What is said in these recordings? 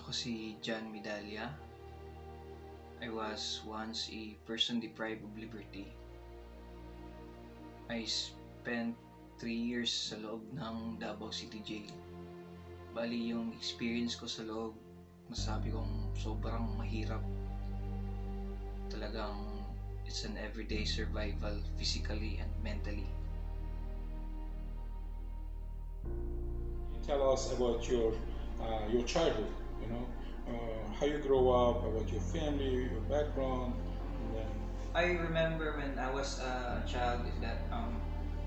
Ako si Madalya. I was once a person deprived of liberty. I spent 3 years sa loob ng Davao City Jail. Bali yung experience ko sa loob, masabi kong sobrang mahirap. Talagang it's an everyday survival physically and mentally. Tell us about your childhood. How you grow up, about your family, your background, and then. I remember when I was a child that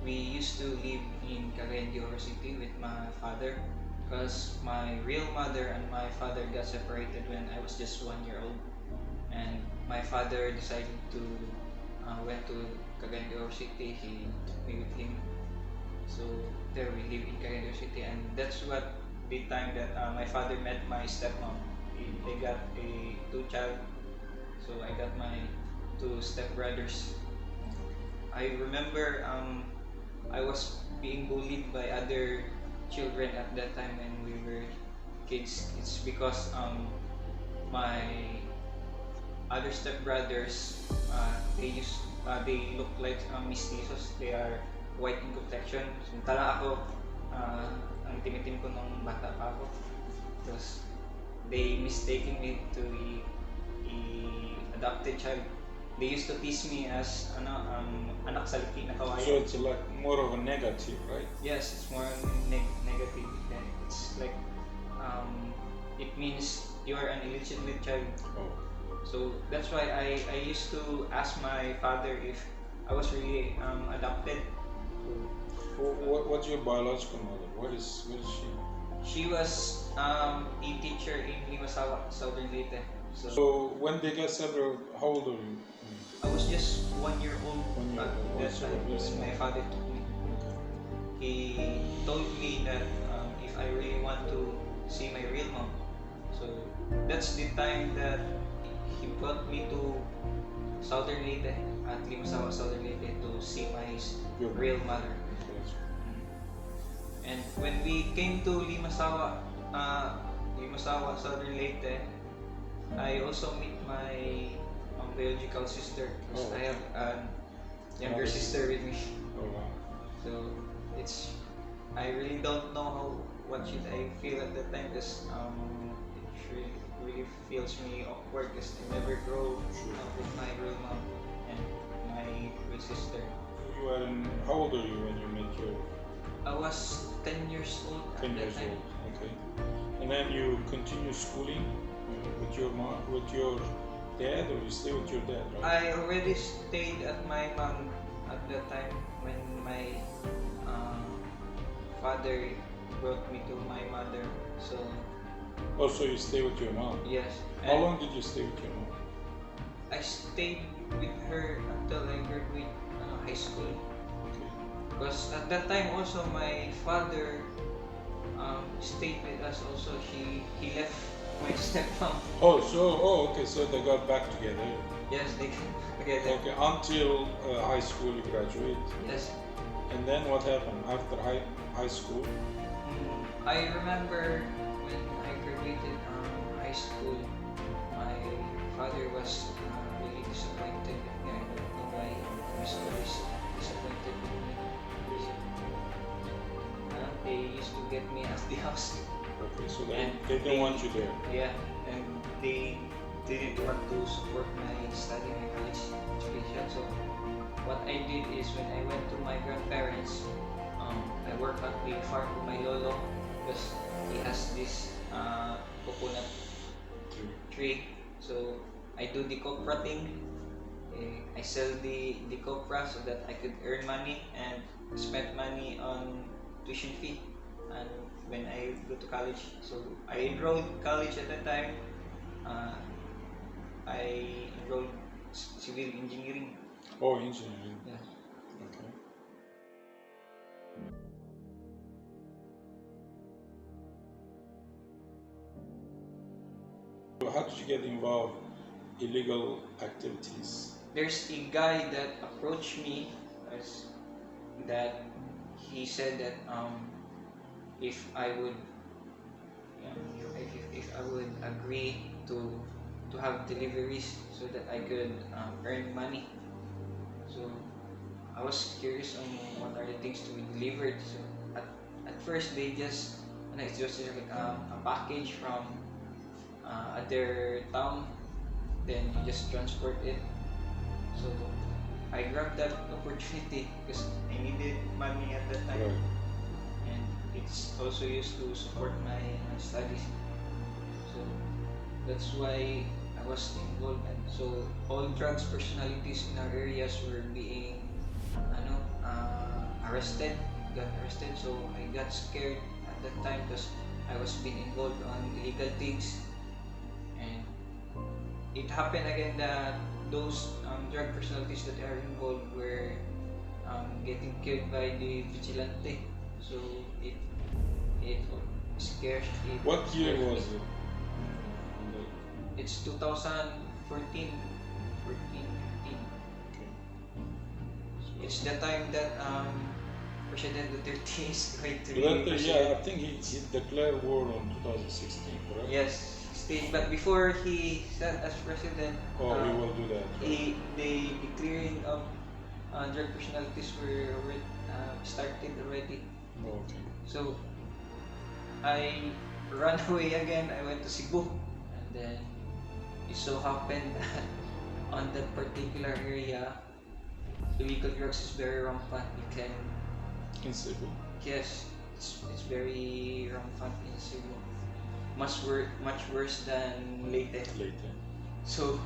we used to live in Cagayan de Oro City with my father because my real mother and my father got separated when I was just 1 year old, and my father decided to went to Cagayan de Oro City. He took me with him, so there we live in Cagayan de Oro City, and that's what the time that my father met my stepmom. They got a two child, so I got my two stepbrothers. I remember I was being bullied by other children at that time when we were kids. It's because my other stepbrothers they look like mestizos. They are white in complexion. Samantala ako, ang timitim ko nung bata pa ako. Tapos they mistaken me to a adopted child. They used to tease me as anak sa liki na kawayan. So it's like more of a negative, right? Yes, it's more negative. And it's like it means you are an illegitimate child. Oh. So that's why I used to ask my father if I was really adopted. What's your biological mother? What is she? She was a teacher in Limasawa, Southern Leyte. So when they got separated, how old are you? I was just 1 year old 1 year at old. that time when my father took me. He told me that if I really want to see my real mom, so that's the time that he brought me to Southern Leyte, at Limasawa, Southern Leyte, to see my real mother. And when we came to Limasawa, Southern Leyte, I also meet my biological sister because Oh. I have a younger sister with me. Oh wow. So it's I really don't know what should I feel at that time because it really feels me awkward because I never grow up with my real mom and my real sister. How old are you when you met your? I was 10 years old at 10 that years time. old. Okay. And then you continue schooling with your mom, with your dad, or you stay with your dad, right? I already stayed at my mom at that time when my father brought me to my mother. So Also, you stay with your mom. yes. How long did you stay with your mom? I stayed with her until I graduated high school. Okay. Because at that time also my father stayed with us also. He left my stepmom. Okay, so they got back together. Yes, they came together. Okay, until high school you graduate. Yes. And then what happened after high school? I remember when I graduated high school, my father was really disappointed with me. I don't know why he was always disappointed with me. They used to get me out of the house. Okay, so And they don't want you there. Yeah, and they didn't want to support my study, my college education. So what I did is when I went to my grandparents, I worked at the farm of my lolo because he has this coconut tree. So I do the copra thing. I sell the copra so that I could earn money and spend money on tuition fee. And when I go to college, so I enrolled college at that time. I enrolled civil engineering. Oh, engineering. Yeah. Okay. So how did you get involved in illegal activities? There's a guy that approached me that he said that if I would if I would agree to have deliveries so that I could earn money. So I was curious on what are the things to be delivered. So at first they just, it's just like a package from other town, then you just transport it. So I grabbed that opportunity because I needed money at that time, Right. and it's also used to support my studies. So that's why I was involved. And so all drugs personalities in our areas were being arrested, got arrested. So I got scared at that time because I was being involved on illegal things, and it happened again that those drug personalities that are involved were getting killed by the vigilante. So it scares it. What year scares was me. it? It's 2014, 14, 15. Okay. It's the time that President Duterte is going to be Duterte, yeah, president. I think he declared war on 2016, correct? Yes, but before he sat as president, Oh, he will do that. Right? the clearing of drug personalities were already, started already. Oh, okay. So I ran away again. I went to Cebu, and then it so happened that on that particular area, illegal drugs is very rampant. You can, In Cebu? yes, it's very rampant in Cebu. Much worse than Leyte. Later. So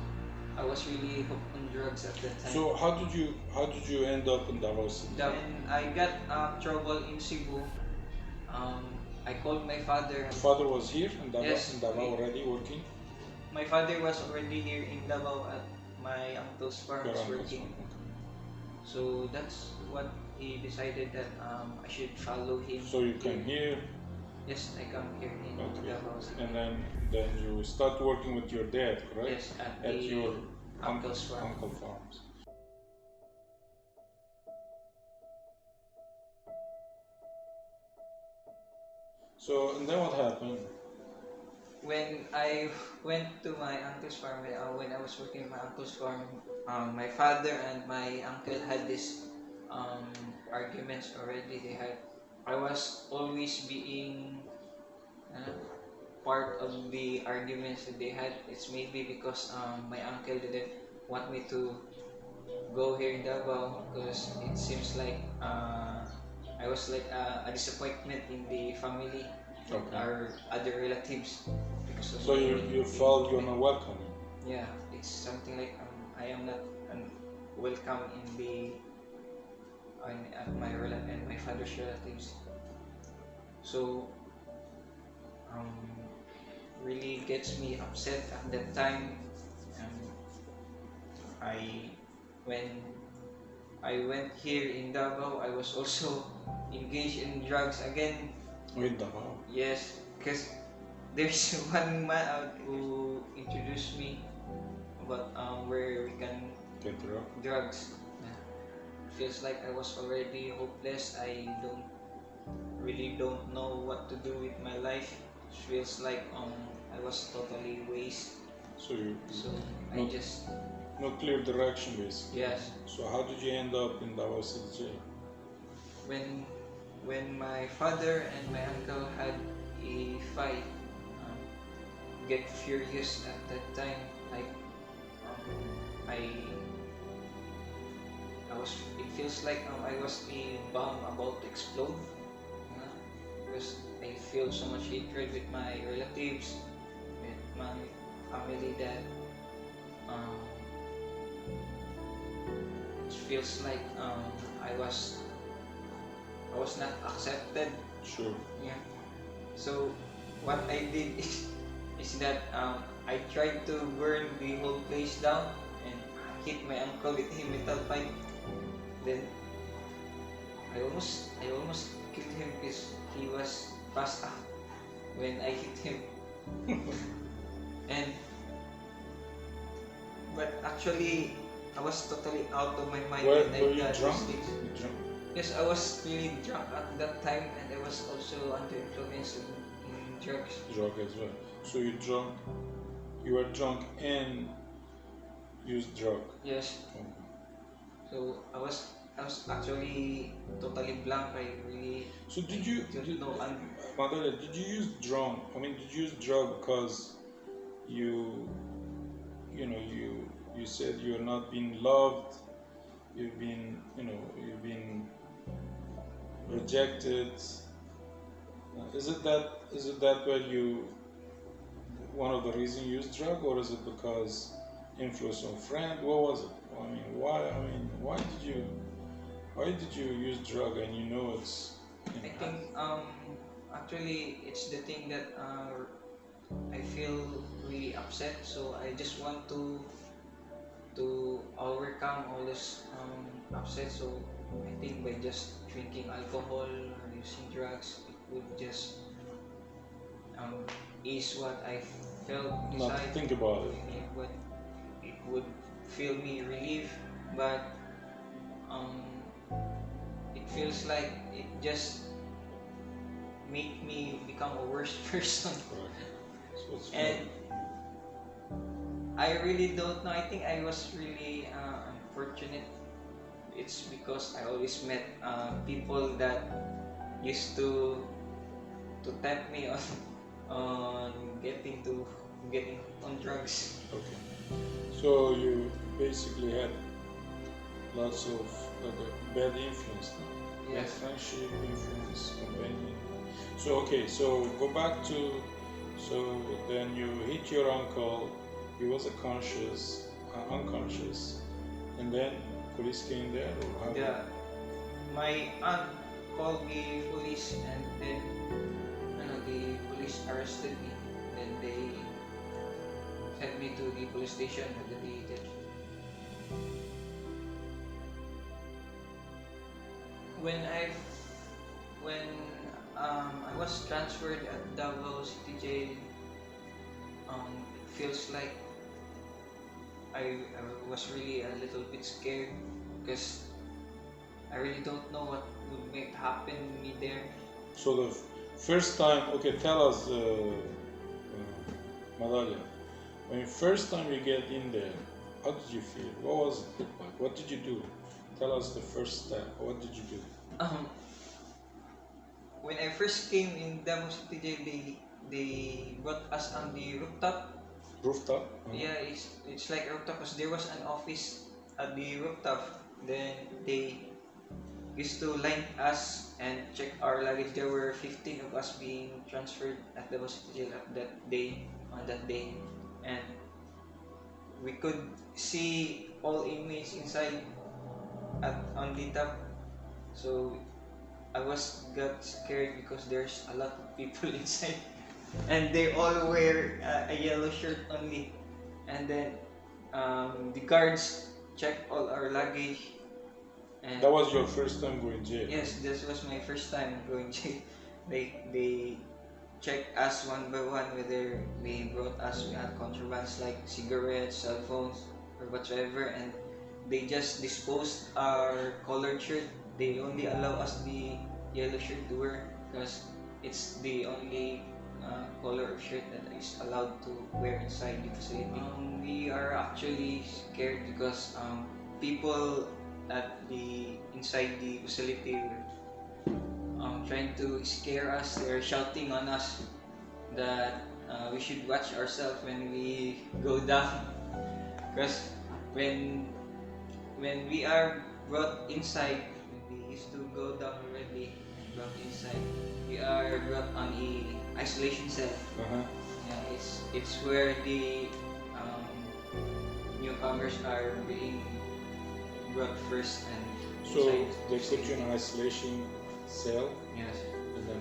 I was really hooked on drugs at that time. So how did you end up in Davao City? When I got trouble in Cebu, I called my father. Father was here Yes, in Davao already working? My father was already here in Davao at my uncle's farm Your was uncle's working. farm, okay. So that's what he decided that I should follow him. So you came here, Yes, I come here in okay, Davao City. and then you start working with your dad, correct? Yes, at At the your uncle's farm. uncle farms. So and then what happened? When I went to my uncle's farm, when I was working at my uncle's farm, my father and my uncle had this arguments already. I was always being uh, part of the arguments that they had. It's maybe because my uncle didn't want me to go here in Davao because it seems like I was like a disappointment in the family, Okay. our other relatives. Because of So the you felt you're not welcome. yeah, it's something like I am not welcome in at my and my father's relatives. So um, really gets me upset at that time. Um, I when I went here in Davao, I was also engaged in drugs again. With Davao. Yes, because there's one man out who introduced me about where we can Get drug. drugs. Yeah. Feels like I was already hopeless. I don't know what to do with my life. Feels like I was totally waste. So you So I not, just not clear direction basically. yes. So how did you end up in Davao City jail? When my father and my uncle had a fight, get furious at that time. Like I was. It feels like I was a bomb about to explode. Because I feel so much hatred with my relatives, with my family that um, it feels like I was not accepted. Sure. Yeah. So what I did is that I tried to burn the whole place down and hit my uncle with a metal pipe. Then I almost killed him because he was passed out when I hit him. and but actually I was totally out of my mind Were when I you got drunk? these things. You drunk? Yes, I was really drunk at that time, and I was also under influence in drugs. Drug as well. So you were drunk and used drug. Yes. Okay. So I was actually totally blank. I really So don't know. Madalya, did you use drug? I mean, did you use drug because you, you said you're not being loved, you've been rejected. Is it that where you one of the reasons you used drug, or is it because influence of friend? What was it? I mean, why? I mean, why did you use drug and you know it's I think actually it's the thing that I feel really upset. So I just want to overcome all this upset. So I think by just drinking alcohol or using drugs, it would just um, ease what I felt not inside. think about it? But it would feel me relief, but um, it feels like it just make me become a worse person. Correct. So it's And I really don't know. I think I was really unfortunate. It's because I always met people that used to tempt me on on getting on drugs. okay. So you basically had lots of bad influence, no? Bad Yes. friendship, influence, companion. So okay, so go back to, so then you hit your uncle. He was unconscious, and then police came there, or how? My aunt called the police, and then the police arrested me. Then they sent me to the police station at the when I when I was transferred at Davao City Jail, it feels like I was really a little bit scared because I really don't know what would make happen to me there. So the first time, okay, tell us, Madalya, when first time you get in there, how did you feel? What was it look like? What did you do? Tell us the first step. What did you do? Um, when I first came in Davao City Jail, they brought us on the rooftop. Rooftop? Yeah, it's like a rooftop because there was an office at the rooftop. Then they used to line us and check our luggage. There were 15 of us being transferred at the hospital at that day, and we could see all inmates inside on the top. So I got scared because there's a lot of people inside, and they all wear a yellow shirt only, and then the guards check all our luggage. And that was your first time going jail? yes, this was my first time going jail. They checked us one by one whether we had contrabands like cigarettes, cell phones, or whatsoever, and they just disposed our colored shirt. They only allow us the yellow shirt to wear because it's the only color of shirt that is allowed to wear inside the facility. We are actually scared because people at the inside the facility were trying to scare us. They're shouting on us that we should watch ourselves when we go down because when when we are brought inside, when we used to go down already and brought inside, we are brought on a isolation cell. Uh-huh. Yeah, it's where the um, newcomers are being brought first and So inside. they put you in an isolation cell, Yes. and then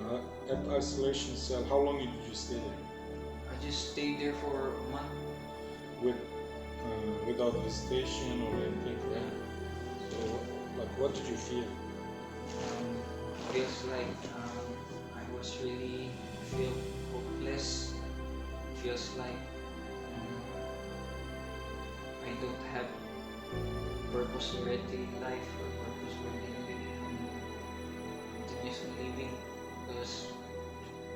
at isolation cell, how long did you stay there? I just stayed there for a month. Without visitation or anything, right? So, like, what did you feel? Feels like I was really feel hopeless. Feels like I don't have purpose already in life or purpose already in living, continuously living because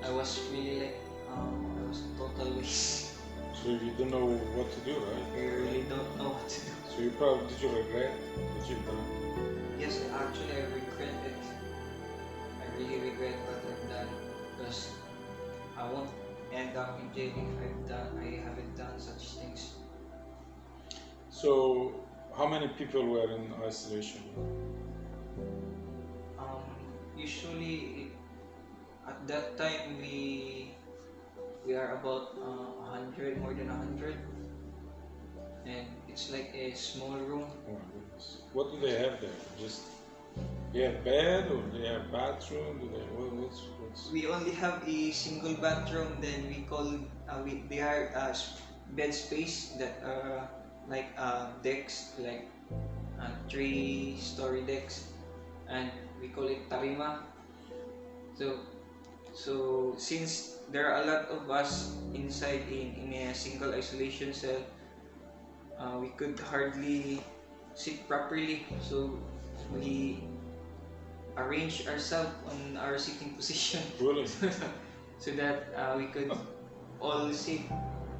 I was really like I was total waste. So you didn't know what to do, right? I really don't know what to do. So you probably, did you regret what you've done? Yes, actually I regret it. I really regret what I've done because I won't end up in jail if I haven't done such things. So how many people were in isolation? Usually at that time we are about 100, more than 100, and it's like a small room. Oh my goodness. What do they have there? Just they have bed or they have bathroom? Do they what's We only have a single bathroom. Then we call they are bed space that like decks, like 3-story decks, and we call it tarima. So since there are a lot of us inside in a single isolation cell, we could hardly sit properly. So we arrange ourselves on our sitting position really? so that we could all sit.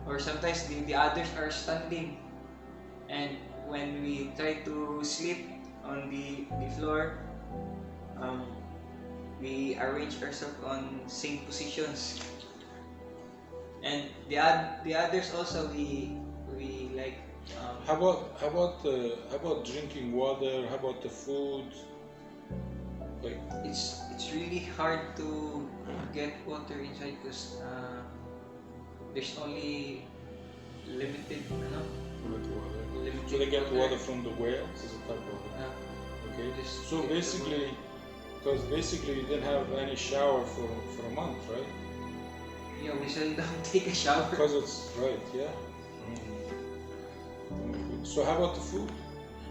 Or sometimes the others are standing, and when we try to sleep on the floor, um, we arrange ourselves on same positions. And the others also we like How about drinking water? How about the food? Like it's really hard to get water inside because there's only limited water. limited So they get water from the wells? Is it that water? Okay. Just So get the basically, because basically you didn't have any shower for a month, right? yeah, we seldom take a shower. Because it's right, yeah. So how about the food?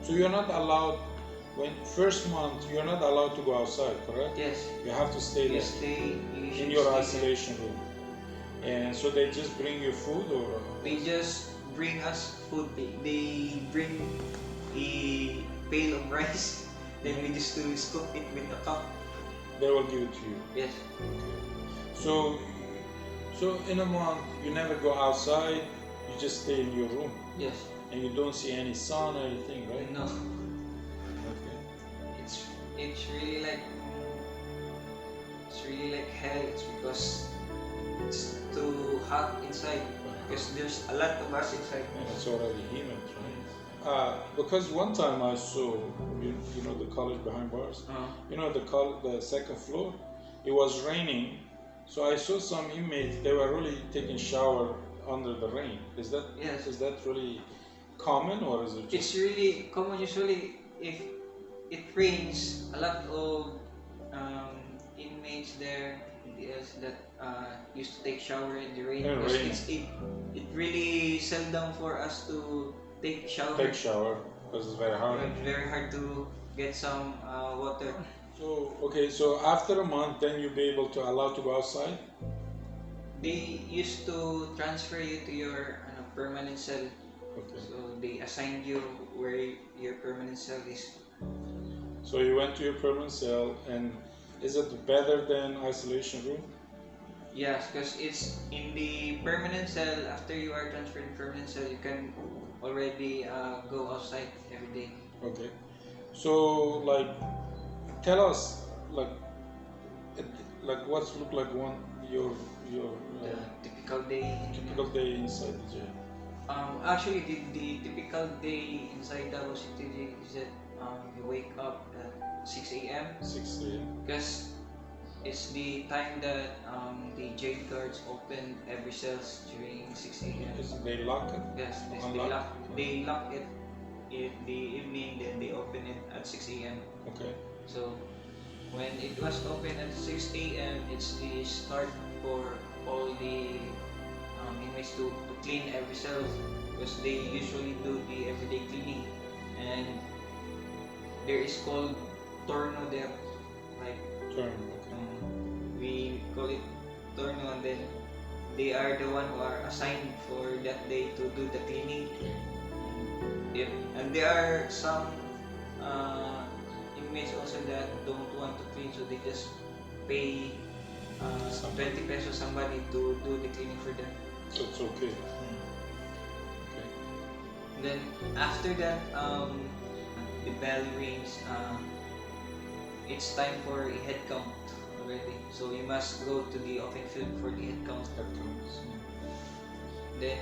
So you're not allowed when first month you're not allowed to go outside, correct? Yes, You have to stay you there stay you in should your stay isolation room. And so they just bring you food or there. They just bring us food. They bring a pail of rice, then we just to scoop it with a cup. they will give it to you. Yes. So in a month you never go outside, you just stay in your room Yes. and you don't see any sun or anything, right? No. Okay. It's really like hell. It's because it's too hot inside because there's a lot of us inside. And it's already humid, right? Because one time I saw, you know, the college behind bars. You know, the second floor. It was raining, so I saw some inmates. They were really taking shower under the rain. Is that Yes. is that really common or is it just? It's really common usually if it rains. A lot of inmates there, PDLs that used to take shower in the rain In because rain. it really seldom for us to take shower. Take shower because it's very hard. It's very hard to get some water. So okay, so after a month, then you'll be able to allow to go outside. They used to transfer you to your permanent cell. Okay. So they assigned you where your permanent cell is. So you went to your permanent cell, and is it better than isolation room? Yes, because it's in the permanent cell. After you are transferred to permanent cell, you can already go outside every day. Okay. So like, tell us like, what's look like your The typical day. typical day inside the jail. Actually, the typical day inside Davao City is that you wake up at 6 a.m. 6 a.m. because it's the time that the jail guards open every cells during 6 a.m. Is they lock it? Yes, Unlock? they lock it in the evening, then they open it at 6 a.m. Okay. So when it was open at 6 a.m., it's the start for all the inmates to clean every cell because they usually do the everyday cleaning, and there is called torno there, like Turn. Okay. we call it torno, and then they are the one who are assigned for that day to do the cleaning. Yep. And there are some inmates also that don't want to clean, so they just pay 20 pesos somebody to do the cleaning for them. So it's okay. Okay. Then after that, the bell rings. It's time for a head count already. So you must go to the open field for the head count. Head counts. Then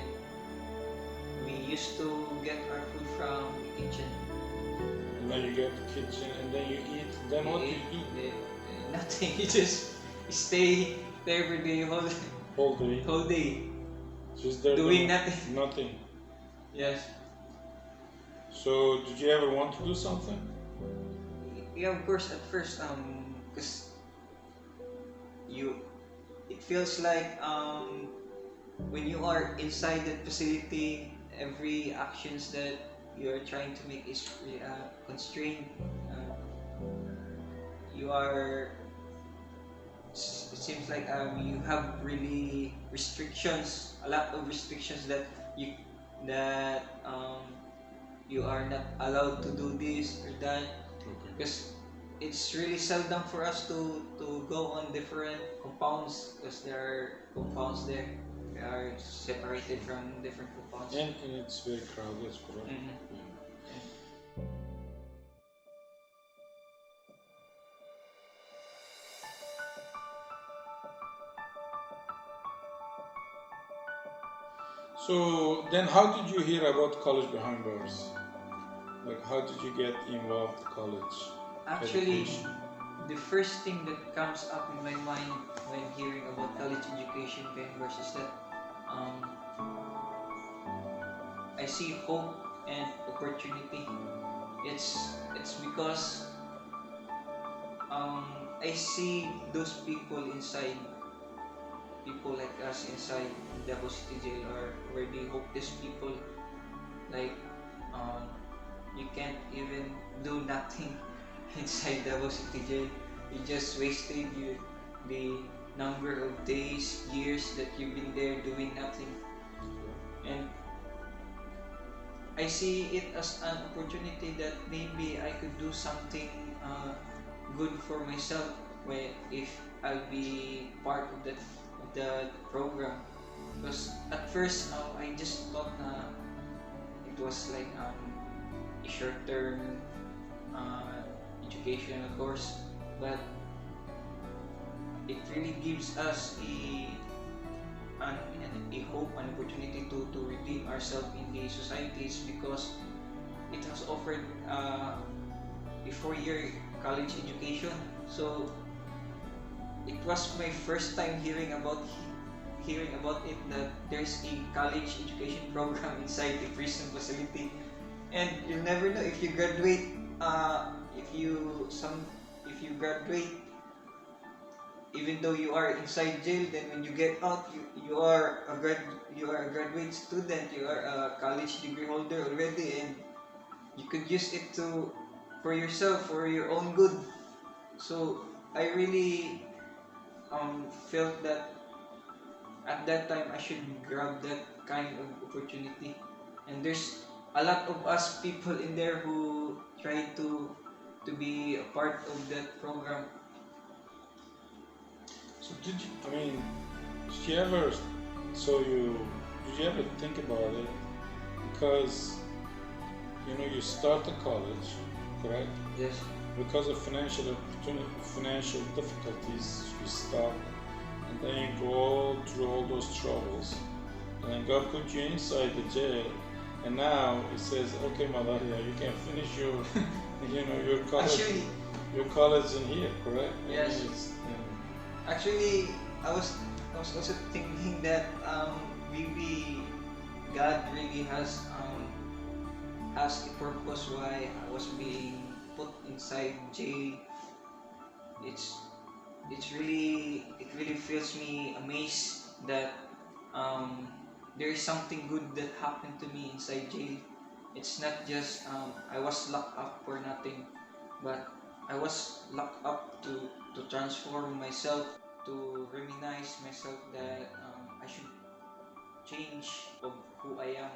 we used to get our food from the kitchen. And then you get the kitchen, and then you eat. Then what do you eat? Nothing. You just stay there for the Whole day. whole day. Just there doing nothing. Nothing. Yes. So did you ever want to do something? Yeah, of course. At first, because it feels like when you are inside that facility, every actions that you are trying to make is constrained. You are. It seems like you have really restrictions, a lot of restrictions that you are not allowed to do this or that. Because it's really seldom for us to go on different compounds, because there are compounds there. They are separated from different compounds. And it's very crowded, correct? So then how did you hear about college behind bars? Like, how did you get involved in college? Actually, education? the first thing that comes up in my mind when hearing about college education behind bars is that I see hope and opportunity. It's because I see those people inside, people like us inside Davao City Jail are already hopeless people. Like you can't even do nothing inside Davao City Jail. You just wasted the number of days, years that you've been there doing nothing. And I see it as an opportunity that maybe I could do something good for myself if I'll be part of that program. Because at first I just thought it was like a short-term educational course, but it really gives us a hope, an opportunity to redeem ourselves in the societies, because it has offered a 4-year college education. So it was my first time hearing about it, that there's a college education program inside the prison facility, and you'll never know if you graduate. If you graduate, even though you are inside jail, then when you get out, you are a graduate student. You are a college degree holder already, and you could use it for yourself, for your own good. So I really felt that at that time I should grab that kind of opportunity. And there's a lot of us people in there who try to be a part of that program. So did you ever think about it? Because you start the college, correct? Yes. Because of financial difficulties, you stop, and then you go through all those troubles, and then God put you inside the jail, and now it says, okay, Madalya, you can finish your your college. Actually, your college in here, correct? Yes. Actually, I was also thinking that maybe God really has a purpose why I was being put inside jail. It really feels me amazed that there is something good that happened to me inside jail. It's not just I was locked up for nothing, but I was locked up to transform myself, to reminisce myself that I should change of who I am,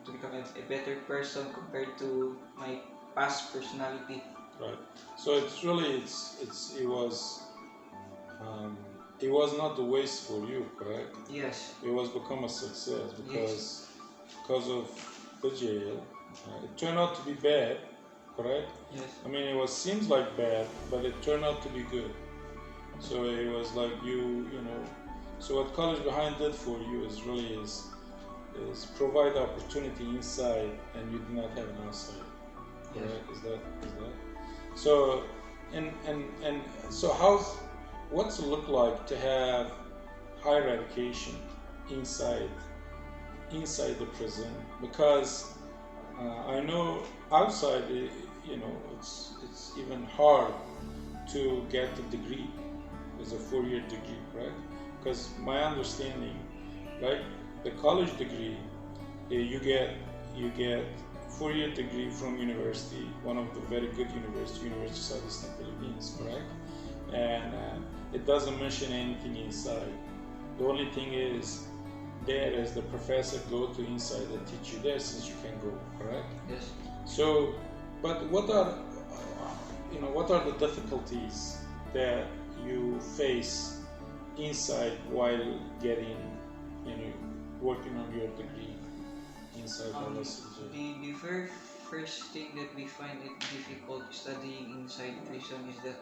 to become a better person compared to my past personality. Right. So it was it was not a waste for you, correct? Yes. It was become a success because of the jail. It turned out to be bad, correct? Yes. I mean, it seems like bad, but it turned out to be good. So it was like you know. So what College Behind did for you is really is provide opportunity inside, and you do not have an outside. Yes. Right? Is that? So and so what's it look like to have higher education inside the prison? Because I know outside, you know, it's even hard to get a degree. It's a 4-year degree, right? Because my understanding, right, the college degree, you get 4-year degree from university, one of the very good University of Southeastern Philippines, correct? And it doesn't mention anything inside. The only thing is there is the professor go to inside and teach you there, since you can go, correct? Yes. So, but what are the difficulties that you face inside while getting, working on your degree inside the very first thing that we find it difficult studying inside prison is that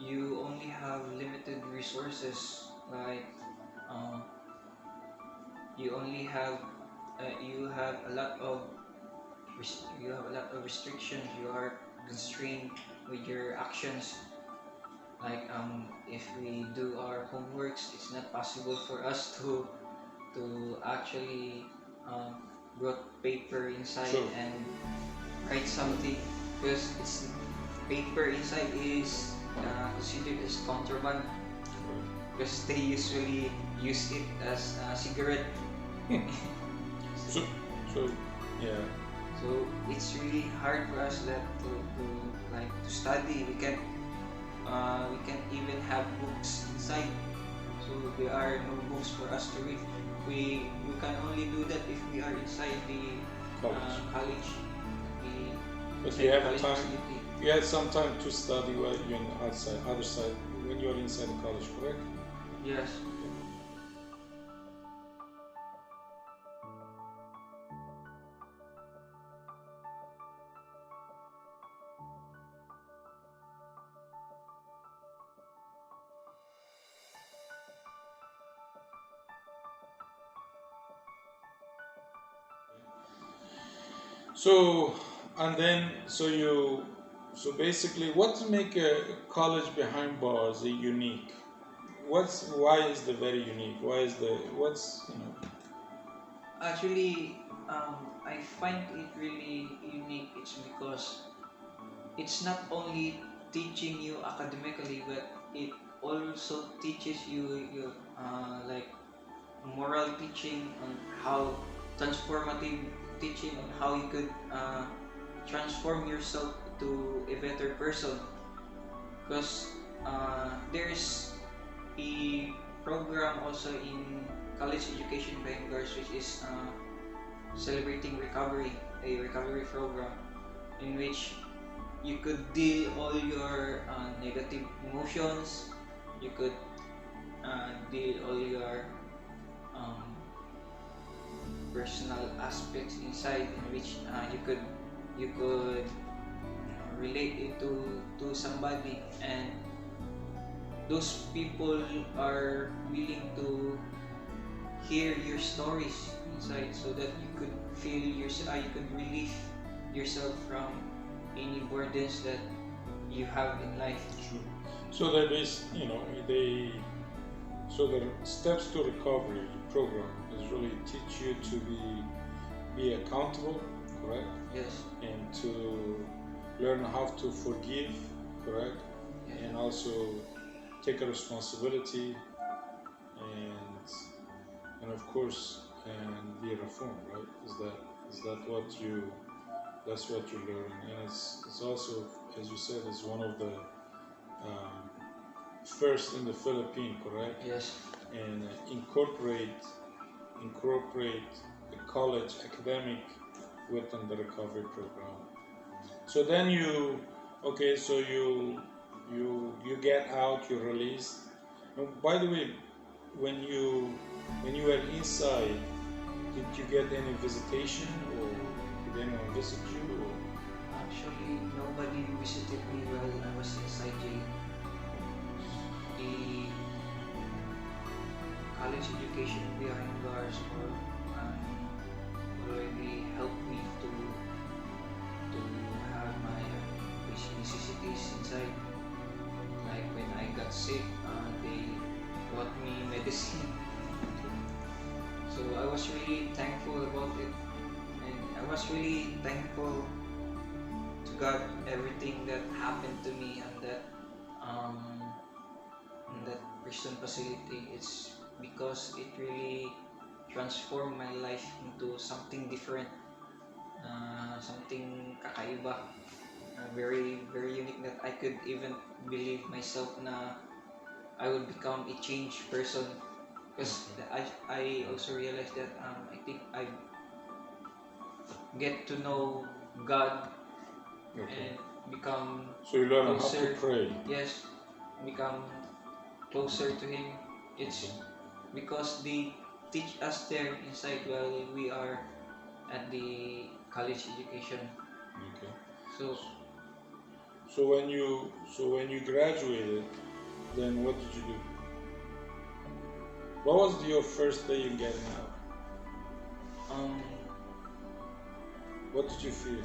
you only have limited resources, like you only have you have a lot of restrictions. You are constrained with your actions. Like if we do our homeworks, it's not possible for us to actually brought paper inside and write something, because it's paper inside is considered as contraband, because they usually use it as a cigarette. so yeah. So it's really hard for us that to study. We can't even have books inside. So there are no books for us to read. We can only do that if we are inside the college. But you have time. You had some time to study while you're on the other side, when you're inside the college, correct? Yes. So, and then, so basically, what make a college behind bars a unique? Why is the very unique? Actually, I find it really unique. It's because it's not only teaching you academically, but it also teaches you like moral teaching on how transformative teaching on how you could transform yourself to a better person, because there's a program also in college education by Bangladesh, which is celebrating recovery, a recovery program in which you could deal all your negative emotions. You could deal all your um, personal aspects inside, in which you could relate it to somebody, and those people are willing to hear your stories inside, so that you could feel you could relieve yourself from any burdens that you have in life. True. So that is, so the steps to recovery program is really teach you to be accountable, correct? Yes. And to learn how to forgive, correct? Yes. And also take a responsibility, and of course, and be reformed, right? Is that what you learn? And it's also, as you said, is one of the first in the Philippines, correct? Yes. And incorporate the college academic within the recovery program. So then so you get out, you're released. And by the way, when you were inside, did you get any visitation, or did anyone visit you? Or? Actually, nobody visited me while I was inside jail. The college education behind bars already helped me to have my basic necessities inside. Like when I got sick, they brought me medicine. So I was really thankful about it, and I was really thankful to God everything that happened to me in that prison facility. It's because it really transformed my life into something different, something kakaiba, very very unique, that I could even believe myself na I would become a changed person. Because I also realized that I think I get to know God and become So you learn closer. how to pray. Yes, become closer to Him. It's because they teach us there inside while we are at the college education. Okay. So when you graduated, then what did you do? What was your first day in getting out? What did you feel?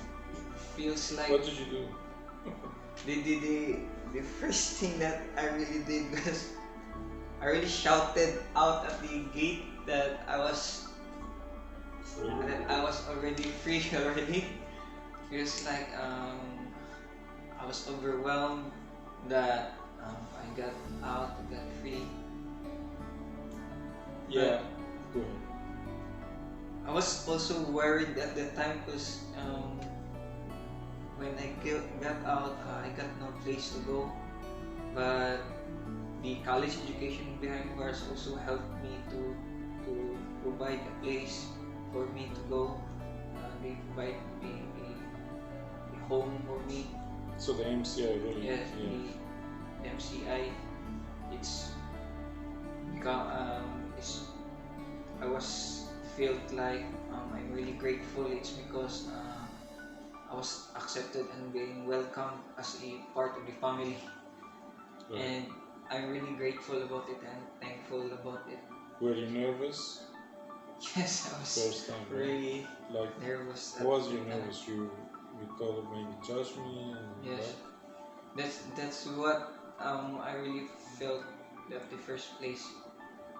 Feels like. What did you do? The first thing that I really did was I really shouted out at the gate that I was already free already. It was like I was overwhelmed that I got out, I got free. Yeah, go ahead. I was also worried at the time because when I got out, I got no place to go. But the college education behind bars also helped me to provide a place for me to go. They provide a home for me. So the MCI really? Yes, the MCI. It's become I was felt like I'm really grateful. It's because I was accepted and being welcomed as a part of the family. Right. And I'm really grateful about it and thankful about it. Were you nervous? Yes, I was first time, really like nervous. Why was you nervous? You thought of maybe judge me? And yes, that's what I really felt at the first place.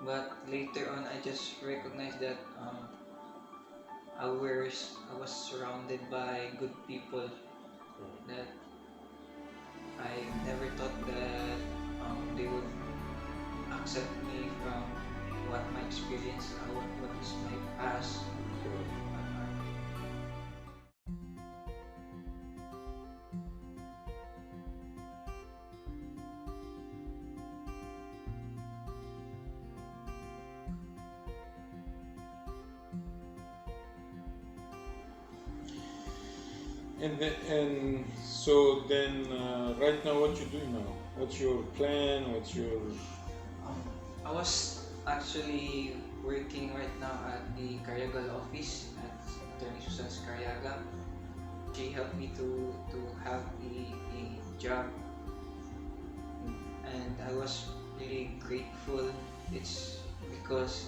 But later on, I just recognized that I was surrounded by good people. That I never thought that they would accept me from what my experience, what is my past. And so then, right now, what you doing now? What's your plan? What's your? I was actually working right now at the Cariagal office at Attorney Susan's Cariaga. She helped me to have a job, and I was really grateful. It's because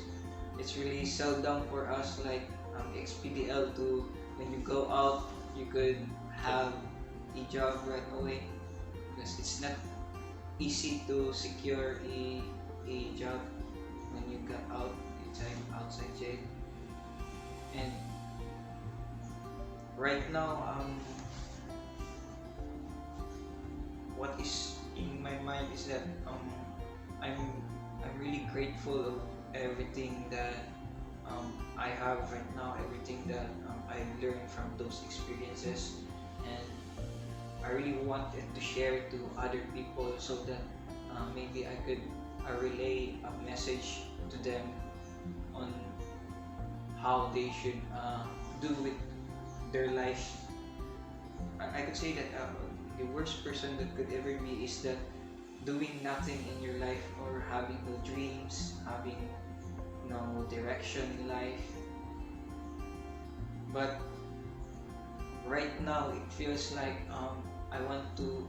it's really seldom for us like ex-PDL to, when you go out, you could have a job right away, because it's not easy to secure a job when you got outside jail. And right now, what is in my mind is that I'm really grateful of everything that I have right now, everything that I learned from those experiences, and I really wanted to share it to other people so that maybe I could relay a message to them on how they should do with their life. I could say that the worst person that could ever be is that doing nothing in your life, or having no dreams, having no direction in life. But right now it feels like I want to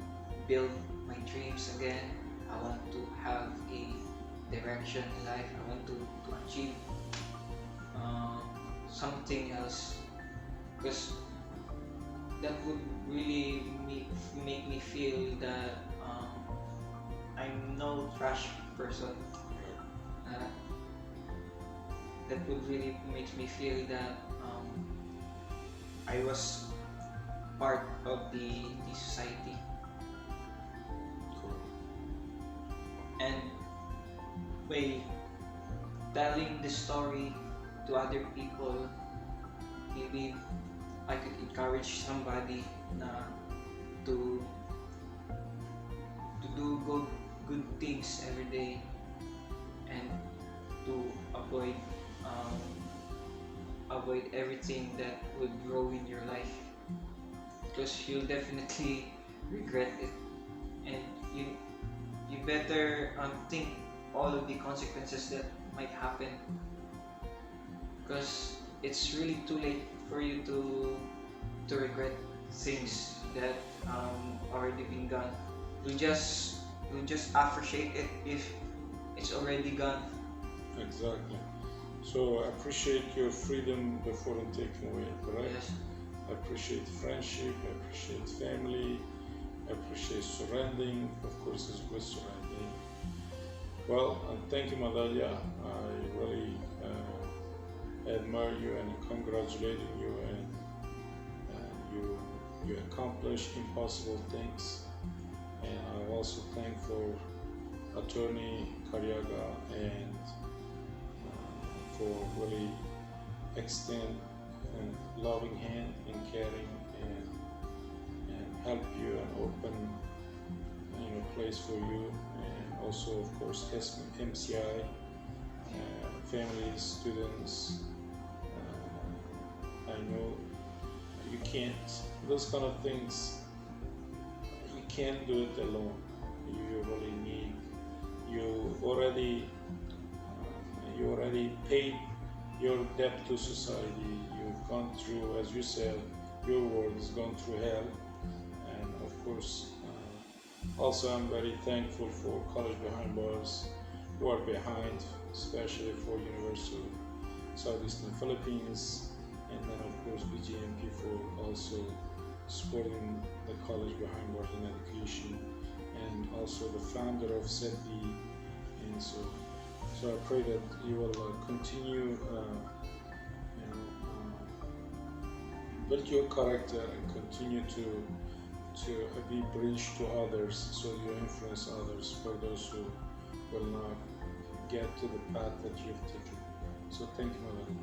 build my dreams again. I want to have a direction in life. I want to achieve something else, because that would really make me feel that I'm no trash person. Uh, that would really make me feel that I was part of the society. And by telling the story to other people, maybe I could encourage somebody na to do good things every day, and to avoid everything that would grow in your life, because you'll definitely regret it. And you better think all of the consequences that might happen, because it's really too late for you to regret things that already been done. You just appreciate it if it's already gone. Exactly. So I appreciate your freedom before it taken away, correct? Yes. I appreciate friendship, I appreciate family, I appreciate surrounding. Of course, it's good surrounding. Well, and thank you, Madalya. I really admire you and congratulating you, and you accomplished impossible things. And I'm also thankful Attorney Karyaga and for really extend and loving hand and caring and help you and open place for you, and also of course MCI families, students. I know you can't, those kind of things, you can't do it alone. You really need, you already paid your debt to society. You've gone through, as you said, your world has gone through hell. And of course, also I'm very thankful for College Behind Bars, who are behind, especially for University of Southeastern Philippines, and then of course BGMP for also supporting the College Behind Bars in education, and also the founder of SETB. And so I pray that you will continue build your character and continue to be bridge to others, so you influence others, for those who will not get to the path that you've taken. So thank you, Madalya.